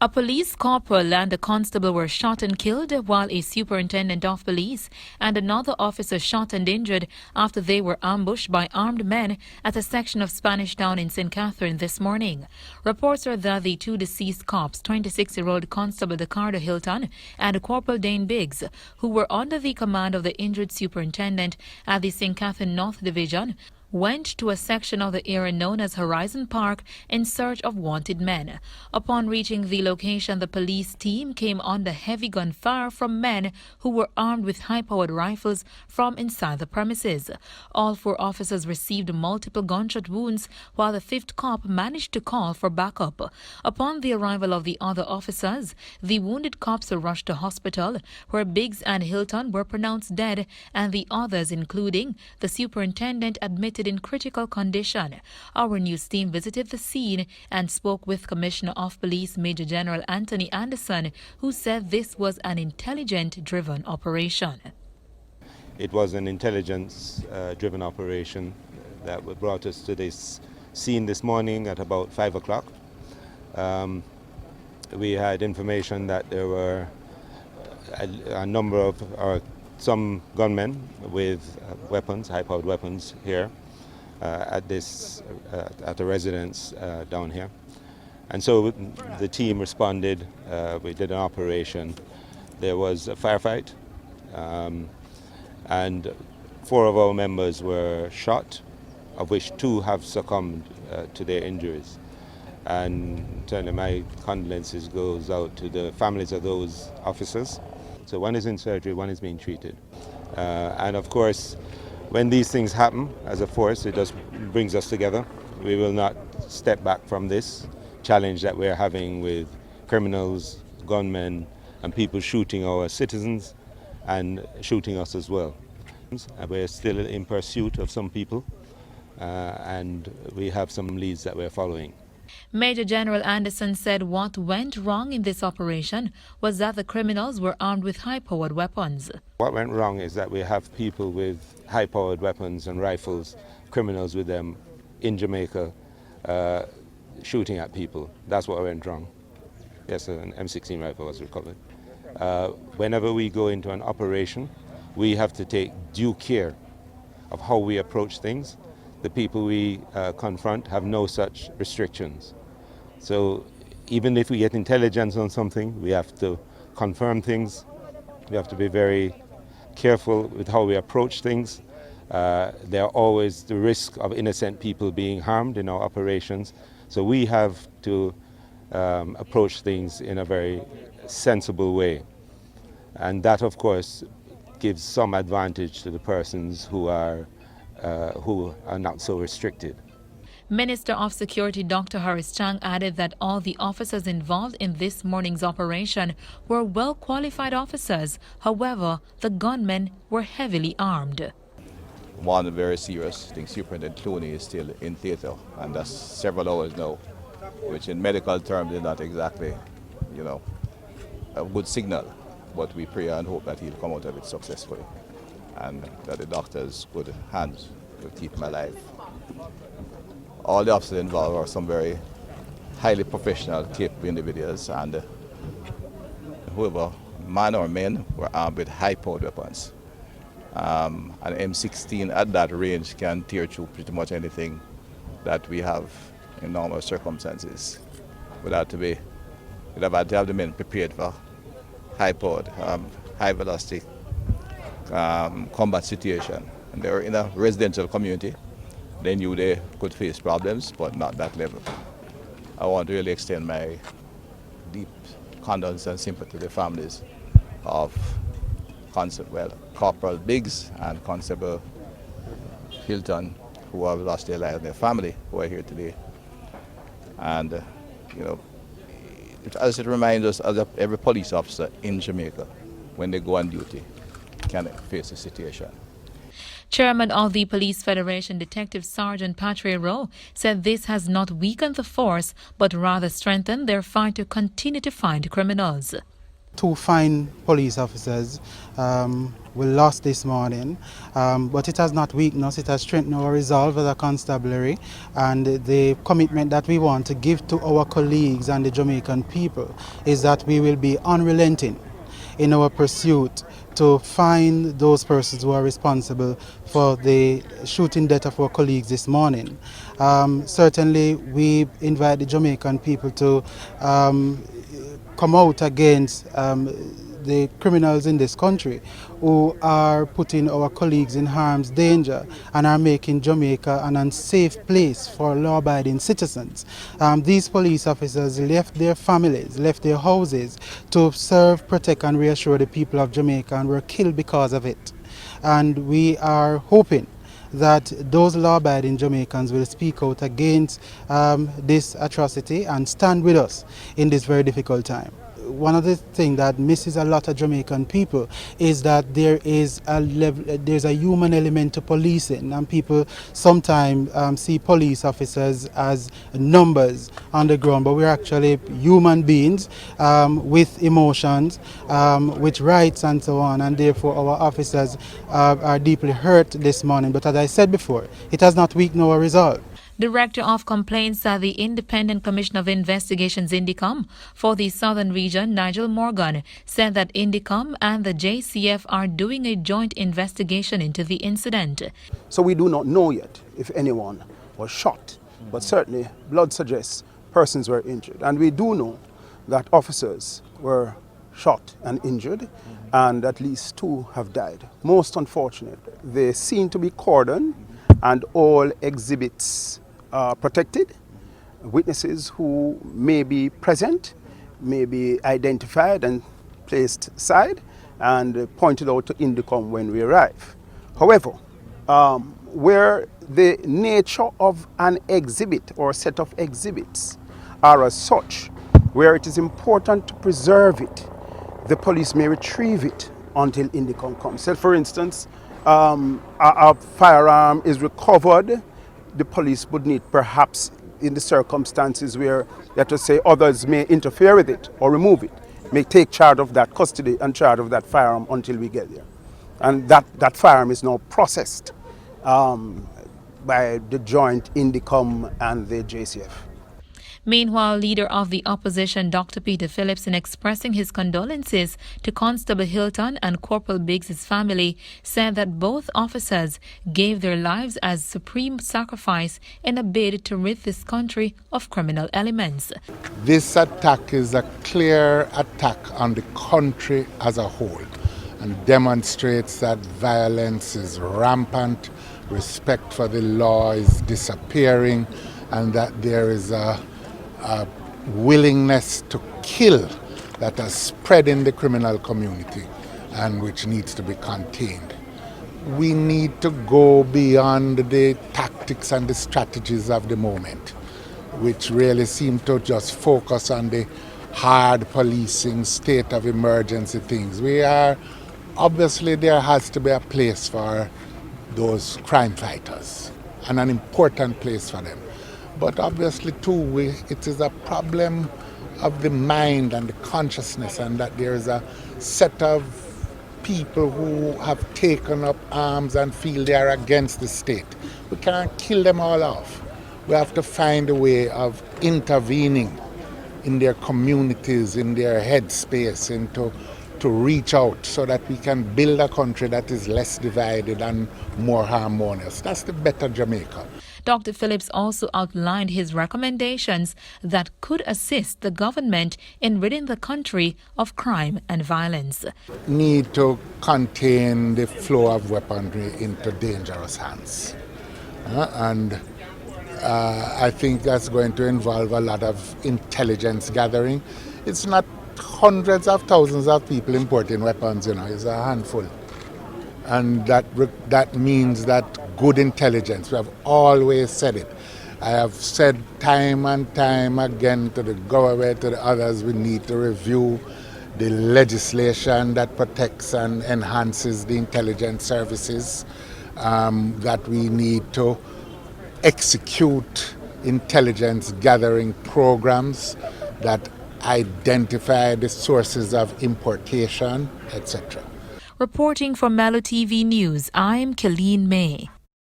A police corporal and a constable were shot and killed, while a superintendent of police and another officer shot and injured after they were ambushed by armed men at a section of Spanish Town in St. Catherine this morning. Reports are that the two deceased cops, 26-year-old Constable Ricardo Hilton and Corporal Dane Biggs, who were under the command of the injured superintendent at the St. Catherine North Division, went to a section of the area known as Horizon Park in search of wanted men. Upon reaching the location, the police team came under heavy gunfire from men who were armed with high-powered rifles from inside the premises. All four officers received multiple gunshot wounds, while the fifth cop managed to call for backup. Upon the arrival of the other officers, the wounded cops were rushed to hospital, where Biggs and Hilton were pronounced dead, and the others, including the superintendent, admitted in critical condition. Our news team visited the scene and spoke with Commissioner of Police Major General Anthony Anderson, who said this was an intelligence-driven operation. It was an intelligence-driven operation that brought us to this scene this morning at about 5 o'clock. We had information that there were a number of some gunmen with weapons, high-powered weapons here at the residence down here. And so the team responded. We did an operation. There was a firefight, and 4 of our members were shot, of which 2 have succumbed to their injuries. And my condolences goes out to the families of those officers. So one is in surgery, one is being treated. And of course, when these things happen as a force, it just brings us together. We will not step back from this challenge that we're having with criminals, gunmen, and people shooting our citizens and shooting us as well. We're still in pursuit of some people, and we have some leads that we're following. Major General Anderson said what went wrong in this operation was that the criminals were armed with high-powered weapons. What went wrong is that we have people with high-powered weapons and rifles, criminals with them in Jamaica, shooting at people. That's what went wrong. Yes, an M16 rifle was recovered. Whenever we go into an operation, we have to take due care of how we approach things. The people we confront have no such restrictions. So even if we get intelligence on something, we have to confirm things. We have to be very careful with how we approach things. There are always the risk of innocent people being harmed in our operations. So we have to approach things in a very sensible way. And that, of course, gives some advantage to the persons who are not so restricted. Minister of Security Dr. Horace Chang added that all the officers involved in this morning's operation were well-qualified officers. However, the gunmen were heavily armed. One very serious thing, Superintendent Clooney is still in theatre, and that's several hours now, which in medical terms is not exactly, a good signal. But we pray and hope that he'll come out of it successfully, and that the doctor's good hands will keep him alive. All the officers involved are some very highly professional, capable individuals, and whoever, man or men, were armed with high-powered weapons. An M16 at that range can tear through pretty much anything that we have in normal circumstances. We'd have had to have the men prepared for high-powered, high-velocity combat situation. And they were in a residential community. They knew they could face problems, but not that level. I want to really extend my deep condolence and sympathy to the families of Corporal Biggs and Constable Hilton, who have lost their lives, their family, who are here today. And, as it reminds us, as every police officer in Jamaica, when they go on duty, can face a situation. Chairman of the Police Federation, Detective Sergeant Patrick Rowe, said this has not weakened the force, but rather strengthened their fight to continue to find criminals. Two fine police officers were lost this morning, but it has not weakened us, it has strengthened our resolve as a constabulary and the commitment that we want to give to our colleagues and the Jamaican people is that we will be unrelenting in our pursuit to find those persons who are responsible for the shooting death of our colleagues this morning. Certainly we invite the Jamaican people to come out against the criminals in this country who are putting our colleagues in harm's danger and are making Jamaica an unsafe place for law-abiding citizens. These police officers left their families, left their houses to serve, protect and reassure the people of Jamaica and were killed because of it. And we are hoping that those law-abiding Jamaicans will speak out against this atrocity and stand with us in this very difficult time. One of the things that misses a lot of Jamaican people is that there's a human element to policing, and people sometimes see police officers as numbers on the ground, but we're actually human beings with emotions, with rights and so on, and therefore our officers are deeply hurt this morning. But as I said before, it has not weakened our resolve. Director of Complaints at the Independent Commission of Investigations Indicom for the Southern Region, Nigel Morgan, said that Indicom and the JCF are doing a joint investigation into the incident. So we do not know yet if anyone was shot, but certainly blood suggests persons were injured. And we do know that officers were shot and injured, and at least 2 have died. Most unfortunate. They seem to be cordoned and all exhibits protected. Witnesses who may be present may be identified and placed aside and pointed out to Indicom when we arrive. However, where the nature of an exhibit or set of exhibits are as such, where it is important to preserve it, the police may retrieve it until Indicom comes. So for instance, a firearm is recovered, the police would need perhaps in the circumstances where, let us say, others may interfere with it or remove it, may take charge of that custody and charge of that firearm until we get there. And that firearm is now processed by the joint Indicom and the JCF. Meanwhile, leader of the opposition, Dr. Peter Phillips, in expressing his condolences to Constable Hilton and Corporal Biggs' family, said that both officers gave their lives as supreme sacrifice in a bid to rid this country of criminal elements. This attack is a clear attack on the country as a whole and demonstrates that violence is rampant, respect for the law is disappearing, and that there is a willingness to kill that has spread in the criminal community and which needs to be contained. We need to go beyond the tactics and the strategies of the moment, which really seem to just focus on the hard policing, state of emergency things. Obviously there has to be a place for those crime fighters and an important place for them. But obviously, too, it is a problem of the mind and the consciousness, and that there is a set of people who have taken up arms and feel they are against the state. We can't kill them all off. We have to find a way of intervening in their communities, in their headspace, and to reach out so that we can build a country that is less divided and more harmonious. That's the better Jamaica. Dr. Phillips also outlined his recommendations that could assist the government in ridding the country of crime and violence. Need to contain the flow of weaponry into dangerous hands. I think that's going to involve a lot of intelligence gathering. It's not hundreds of thousands of people importing weapons, it's a handful. And that means that good intelligence, we have always said it. I have said time and time again to the government, to the others, we need to review the legislation that protects and enhances the intelligence services, that we need to execute intelligence gathering programs that identify the sources of importation, etc. Reporting for Mello TV News, I'm Colleen May.